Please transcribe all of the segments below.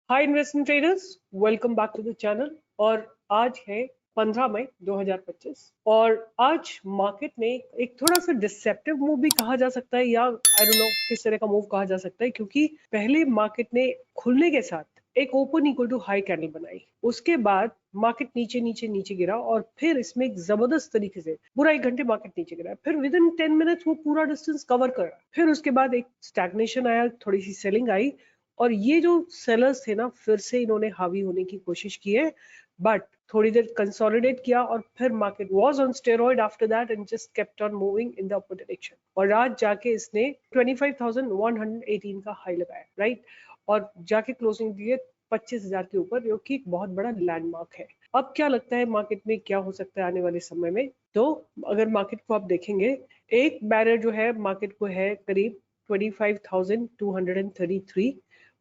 Hi investment traders, welcome back to the channel. और आज है 15 मई 2025 और आज मार्केट ने एक थोड़ा सा डिसेप्टिव मूव भी कहा जा सकता है या आई डोंट नो किस तरह का मूव कहा जा सकता है, क्योंकि पहले मार्केट ने खुलने के साथ एक open equal to high candle बनाई। उसके बाद मार्केट नीचे नीचे नीचे गिरा और फिर इसमें एक जबरदस्त तरीके से पूरा 1 घंटे मार्केट नीचे गिरा। फिर विद इन 10 मिनट्स वो पूरा डिस्टेंस कवर करा। फिर उसके बाद एक स्टैग्नेशन आया, थोड़ी सी सेलिंग आई और ये जो सेलर्स थे ना, फिर से इन्होंने हावी होने की कोशिश की है, बट थोड़ी देर कंसोलिडेट किया और फिर market was on steroid after that and just kept on moving in the upper direction. और आज जाके इसने 25,118 का हाई लगाया, राइट, और जाके क्लोजिंग दिए 25,000 के ऊपर, जो कि एक बहुत बड़ा लैंडमार्क है। अब क्या लगता है मार्केट में क्या हो सकता है आने वाले समय में? तो अगर मार्केट को आप देखेंगे, एक बैरियर जो है मार्केट को है करीब 25,233।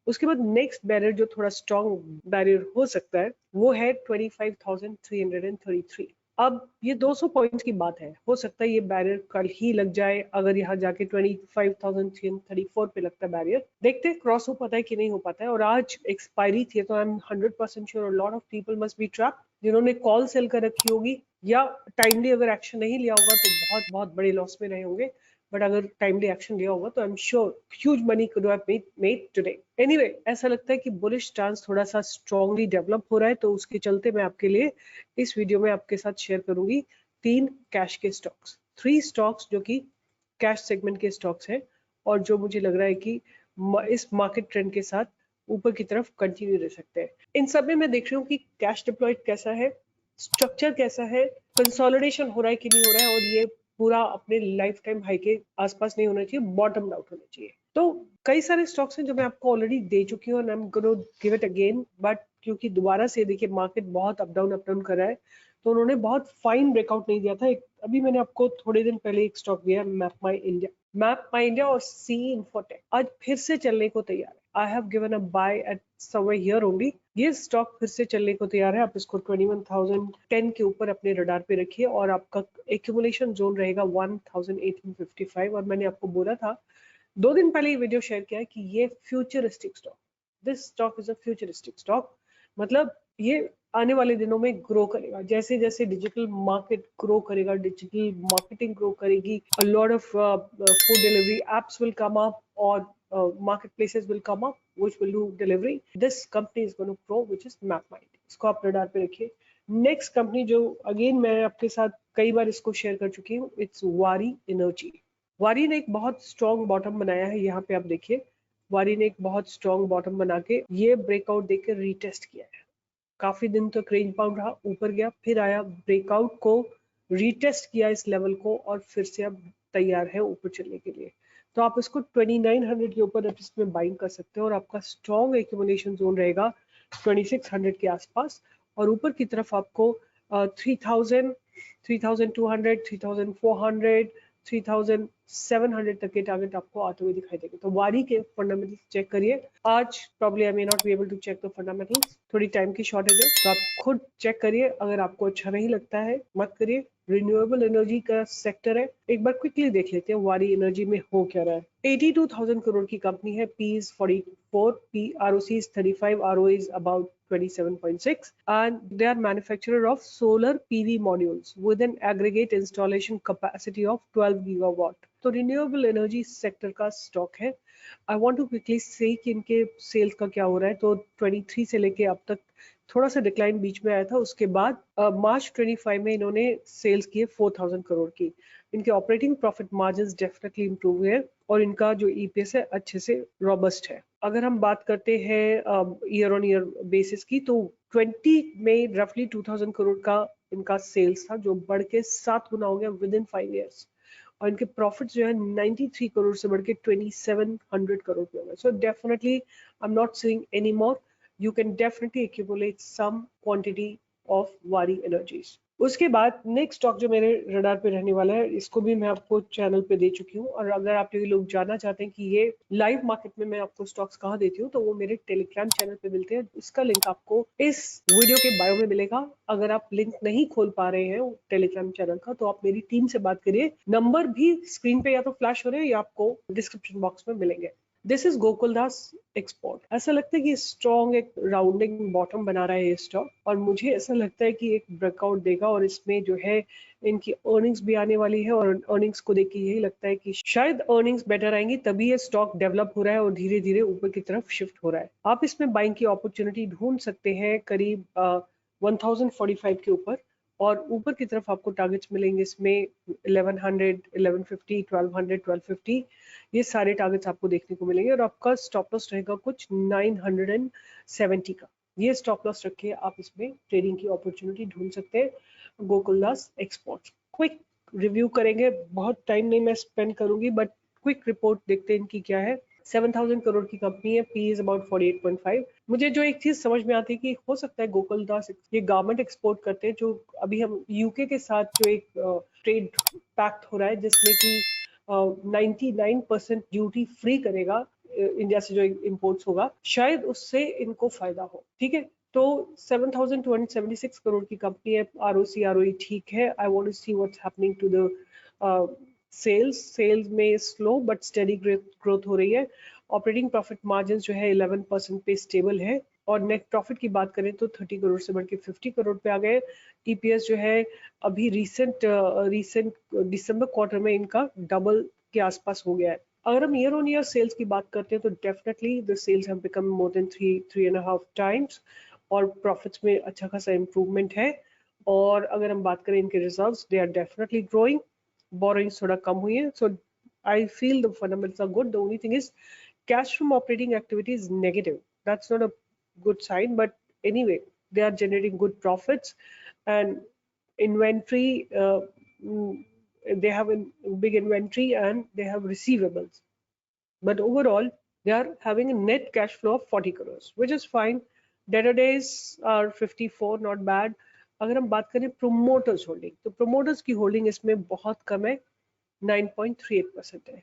उसके बाद नेक्स्ट बैरियर जो थोड़ा स्ट्रॉन्ग बैरियर हो सकता है वो है 25,333। अब ये 200 पॉइंट्स की बात है, हो सकता है ये बैरियर कल ही लग जाए। अगर यहाँ जाके 25,334 पे लगता है बैरियर, देखते हैं क्रॉस हो पाता है कि नहीं हो पाता है। और आज एक्सपायरी थी, तो I am 100% sure lot of people must be trapped, जिन्होंने कॉल सेल कर रखी होगी या टाइमली अगर एक्शन नहीं लिया होगा तो बहुत बहुत बड़े लॉस में रहे होंगे। बट अगर टाइमली एक्शन लिया होगा तो I am sure huge money could have made today. Anyway, ऐसा लगता है कि बुलिश स्टांस थोड़ा सा स्ट्रांगली डेवलप हो रहा है, तो उसके चलते मैं आपके लिए इस वीडियो में आपके साथ शेयर करूंगी 3 कैश के स्टॉक्स, 3 स्टॉक्स जो कि कैश सेगमेंट के स्टॉक्स हैं और जो मुझे लग रहा है कि इस मार्केट ट्रेंड के साथ ऊपर की तरफ कंटिन्यू रह सकते हैं। इन सब में मैं देख रही हूँ कि कैश डिप्लॉयड कैसा है, स्ट्रक्चर कैसा है, कंसोलिडेशन हो रहा है कि नहीं हो रहा है, और ये पूरा अपने लाइफ टाइम हाई के आसपास नहीं होना चाहिए, बॉटम आउट होना चाहिए। तो कई सारे स्टॉक्स हैं जो मैं आपको ऑलरेडी दे चुकी हूँ, I am gonna give it again, but क्योंकि दोबारा से देखिए मार्केट बहुत अप डाउन कर रहा है, तो उन्होंने बहुत फाइन ब्रेकआउट नहीं दिया था। अभी मैंने आपको थोड़े दिन पहले एक स्टॉक दिया, मैप माई इंडिया और सी इन्फोटेक आज फिर से चलने को तैयार है। I have given a by eight somewhere here only. ये स्टॉक फिर से चलने को तैयार है। आप इसको 21,010 के ऊपर अपने रडार पे रखिए और आपका एक्यूमुलेशन जोन रहेगा 1,1855। और मैंने आपको बोला था 2 दिन पहले ये वीडियो शेयर किया है कि ये futuristic stock, this stock is a futuristic stock. मतलब ये आने वाले दिनों में ग्रो करेगा, जैसे जैसे डिजिटल मार्केट ग्रो करेगा, डिजिटल मार्केटिंग ग्रो करेगी, a lot of food delivery apps will come up और marketplaces will come up which will do delivery. This company is going to grow, which is MapMind. इसको आप radar पे रखिए। Next company जो again मैं आपके साथ कई बार इसको शेयर कर चुकी हूँ, इट्स वारी एनर्जी। वारी ने एक बहुत स्ट्रॉन्ग बॉटम बनाया है, यहाँ पे आप देखिए वारी ने एक बहुत स्ट्रॉन्ग बॉटम बना के ये ब्रेकआउट देकर रीटेस्ट किया है। काफी दिन तक रेंज बाउंड रहा, ऊपर गया, फिर आया, ब्रेकआउट को रीटेस्ट किया इस लेवल को और फिर से अब तैयार है ऊपर चलने के लिए। तो आप इसको 2900 के ऊपर इसमें बाइंग कर सकते हो और आपका स्ट्रॉन्ग एक्यूमुलेशन जोन रहेगा 2600 के आसपास। और ऊपर की तरफ आपको 3000, 3200, 3400, 3700 तक के टारगेट आपको आते हुए दिखाई देंगे। तो वारी के फंडामेंटल्स चेक करिए। आज probably I may not be able to check the fundamentals, थोड़ी टाइम की शॉर्टेज है, तो आप खुद चेक करिए। अगर आपको अच्छा नहीं लगता है मत करिए। रिन्यूएबल एनर्जी का सेक्टर है, एक बार क्विकली देख लेते हैं वारी एनर्जी में हो क्या रहा है। 82,000 करोड़ की कंपनी है, P is 44, P ROC is 35, ROA is about 27.6, and they are manufacturer of solar PV modules with an aggregate installation capacity of 12 gigawatt. तो रिन्यूएबल एनर्जी सेक्टर का स्टॉक है। आई वांट टू क्विकली से कि इनके sales का क्या हो रहा है। तो 23 से लेके अब तक थोड़ा सा डिक्लाइन बीच में आया था, उसके बाद मार्च 25 में इन्होंने सेल्स किए 4,000 करोड़ की। इनके operating profit margin definitely improve हुए और इनका जो EPS है अच्छे से रॉबस्ट है। अगर हम बात करते हैं ईयर ऑन ईयर बेसिस की, तो 20 में रफली 2,000 करोड़ का इनका सेल्स था, जो बढ़ के 7 गुना हो गया विद इन 5 ईयर्स। और इनके प्रॉफिट जो है 93 करोड़ से बढ़ के 2700 करोड़ पे हो गए। So definitely I am not saying any more, you can definitely accumulate some quantity of Wari Energies. उसके बाद नेक्स्ट स्टॉक जो मेरे रडार पे रहने वाला है, इसको भी मैं आपको चैनल पे दे चुकी हूँ। और अगर आप लोग जानना चाहते हैं कि ये लाइव मार्केट में मैं आपको स्टॉक्स कहाँ देती हूँ, तो वो मेरे टेलीग्राम चैनल पे मिलते हैं। इसका लिंक आपको इस वीडियो के बायो में मिलेगा। अगर आप लिंक नहीं खोल पा रहे हैं टेलीग्राम चैनल का, तो आप मेरी टीम से बात करिए। नंबर भी स्क्रीन पे या तो फ्लैश हो रहे हैं या आपको डिस्क्रिप्शन बॉक्स में मिलेंगे। This is Gokuldas export. ऐसा लगता है कि स्ट्रॉन्ग एक राउंडिंग बॉटम बना रहा है ये स्टॉक, और मुझे ऐसा लगता है कि एक ब्रेकआउट देगा और इसमें जो है इनकी अर्निंग्स भी आने वाली है, और अर्निंग्स को देख के यही लगता है कि शायद अर्निंग्स बेटर आएंगी, तभी ये स्टॉक डेवलप हो रहा है और धीरे धीरे ऊपर की तरफ शिफ्ट हो रहा है। आप इसमें बाइंग की अपॉर्चुनिटी ढूंढ सकते हैं करीब 1045 के ऊपर, और ऊपर की तरफ आपको टारगेट्स मिलेंगे इसमें 1100, 1150, 1200, 1250, ये सारे टारगेट्स आपको देखने को मिलेंगे। और आपका स्टॉप लॉस रहेगा कुछ 970 का। ये स्टॉप लॉस रख के आप इसमें ट्रेडिंग की अपॉर्चुनिटी ढूंढ सकते हैं। गोकुलदास एक्सपोर्ट्स क्विक रिव्यू करेंगे, बहुत टाइम नहीं मैं स्पेंड करूंगी, बट क्विक रिपोर्ट देखते हैं इनकी क्या है। 7000 करोड़ की कंपनी है, पी इज अबाउट 48.5। मुझे जो एक चीज समझ में आती है कि हो सकता है गोकुलदास ये गारमेंट एक्सपोर्ट करते हैं, जो अभी हम यूके के साथ जो एक ट्रेड पैक्ट हो रहा है जिसमें कि 99% ड्यूटी फ्री करेगा इंडिया से जो इंपोर्ट्स होगा, शायद उससे इनको फायदा हो। ठीक है, तो 7276 करोड़ की कंपनी है, आरओसी आरओई ठीक है। I want to see what's happening to the sales में स्लो बट स्टेडी ग्रोथ हो रही है। ऑपरेटिंग प्रॉफिट मार्जिन जो है 11% पे स्टेबल है, और नेट प्रॉफिट की बात करें तो 30 करोड़ से बढ़ के 50 करोड़ पे आ गए। ईपीएस जो है अभी रीसेंट दिसंबर क्वार्टर में इनका डबल के आसपास हो गया है। अगर हम ईयर ऑन ईयर सेल्स की बात करते हैं तो definitely the cells have become more than 3.5 times, और प्रॉफिट्स में अच्छा खासा इम्प्रूवमेंट है। और अगर हम बात करें इनके reserves, they are definitely growing. Borrowings थोड़ा कम हुई है, so I feel the fundamentals are good. The only thing is cash from operating activity is negative. That's not a good sign, but anyway, they are generating good profits, and inventory, they have a big inventory and they have receivables. But overall, they are having a net cash flow of 40 crores, which is fine. Debtor days are 54, not bad. अगर हम बात करें promoters holding, तो promoters की holding इसमें बहुत कम है, 9.38% है।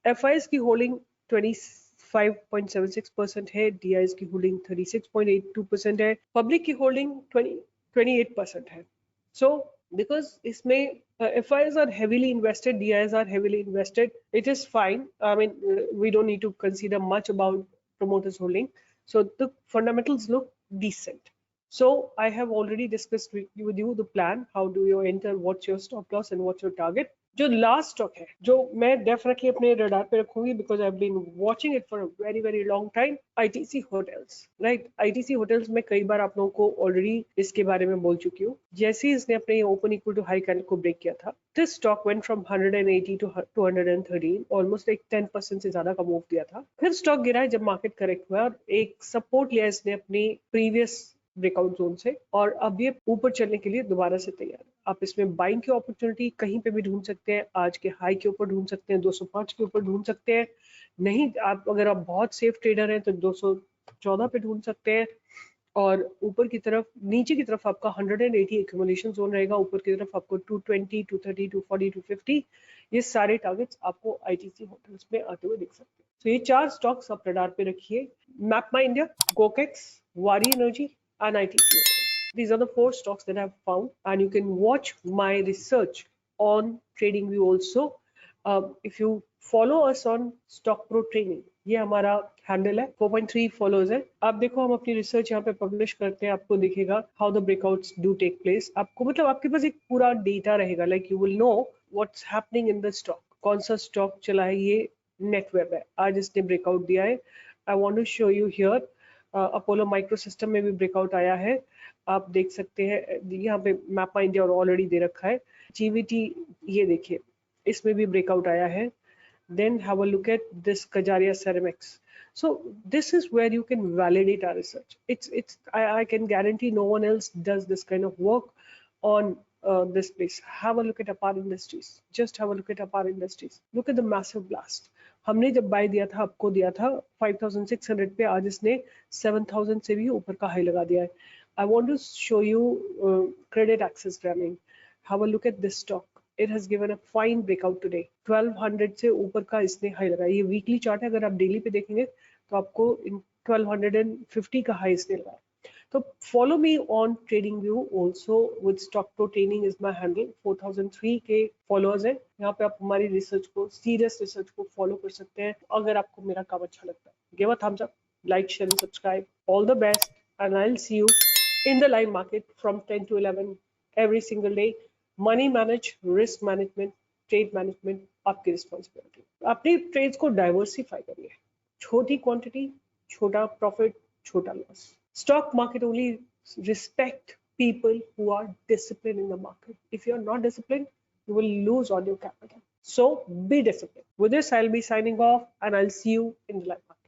एफआईएस की होल्डिंग 25.76% है, डीआईएस की होल्डिंग 36.82% है, पब्लिक की होल्डिंग 28% है। सो because इसमें FIs are heavily invested, DIs are heavily invested, it is fine. I mean, we don't need to consider much about promoters holding. So the fundamentals look decent. So I have already discussed with you the plan. How do you enter? What's your stop loss and what's your target? जो last stock है जो मैं definitely अपने radar पे रखूंगी, because I have been watching it for a very very long time, ITC hotels. Right, ITC hotels में कई बार आप लोगों को ऑलरेडी इसके बारे में बोल चुकी हूँ। जैसे ही इसने अपने open equal to high candle को ब्रेक किया था, this stock went from 180 to 213, almost एक 10% से ज्यादा का मूव दिया था। फिर स्टॉक गिरा है जब मार्केट करेक्ट हुआ, और एक सपोर्ट लिया इसने अपनी प्रीवियस ब्रेकआउट जोन से, और अब ये ऊपर चलने के लिए दोबारा से तैयार है। आप इसमें बाइंग की अपॉर्चुनिटी कहीं पे भी ढूंढ सकते हैं, आज के हाई के ऊपर ढूंढ सकते हैं, 205 के ऊपर ढूंढ सकते हैं। नहीं, आप अगर आप बहुत सेफ ट्रेडर हैं तो 214 पे ढूंढ सकते हैं, और ऊपर की तरफ, नीचे की तरफ आपका 180 एक्यूमुलेशन जोन रहेगा, ऊपर की तरफ आपको 220, 230, 240, 250, ये सारे टारगेट्स आपको आईटीसी होटल्स में आते हुए दिख सकते हैं। तो ये 4 स्टॉक्स आप रडार पे रखिए, मैपमा इंडिया, गोकेक्स, वारी energy and ITC hotels. These are the 4 stocks that I have found, and you can watch my research on TradingView also. If you follow us on Stock Pro Training, ये हमारा handle है, 4.3 followers है। आप देखो, हम अपनी research यहाँ पे पब्लिश करते हैं, आपको दिखेगा how the breakouts do take place. आपको मतलब आपके पास एक पूरा डेटा रहेगा, like you will know what's happening in the stock, कौन सा स्टॉक चला है। ये नेटवेब है, आज इसने ब्रेकआउट दिया है। I want to show you here, Apollo Micro System में भी ब्रेकआउट आया है, आप देख सकते हैं। यहाँ पे मैपमा इंडिया और ऑलरेडी दे रखा है। जीवीटी, ये देखिए, इसमें भी ब्रेकआउट आया है। Then have a look at this Kajaria Ceramics. So this is where you can validate our research. I can guarantee no one else does this kind of work on this place. Have a look at APAR Industries. Just have a look at APAR Industries. Look at the massive blast. हमने जब bye दिया था, आपको दिया था 5600 पे, आज इसने 7000 से भी ऊपर का हाई लगा दिया है। I want to show you credit access ramming. Have a look at this stock. It has given a fine breakout today. 1200 से ऊपर का इसने हाई लगाया। ये वीकली चार्ट है, अगर आप डेली पे देखेंगे तो आपको 1250 का हाई इसने लगाया। तो follow me on TradingView also with Stock Pro Training is my handle. 4003 के followers हैं. यहाँ पे आप हमारी रिसर्च को, सीरियस रिसर्च को फॉलो कर सकते हैं. अगर आपको मेरा काम अच्छा लगता है, give a thumbs up, like, share and subscribe. All the best and I'll see you in the live market from 10 to 11 every single day. Money manage, risk management, trade management आपकी रिस्पॉन्सिबिलिटी. अपनी trades को diversify करिए. छोटी quantity, छोटा profit, छोटा loss. Stock market only respect people who are disciplined in the market. If you are not disciplined, you will lose all your capital. So be disciplined. With this, I'll be signing off and I'll see you in the live market.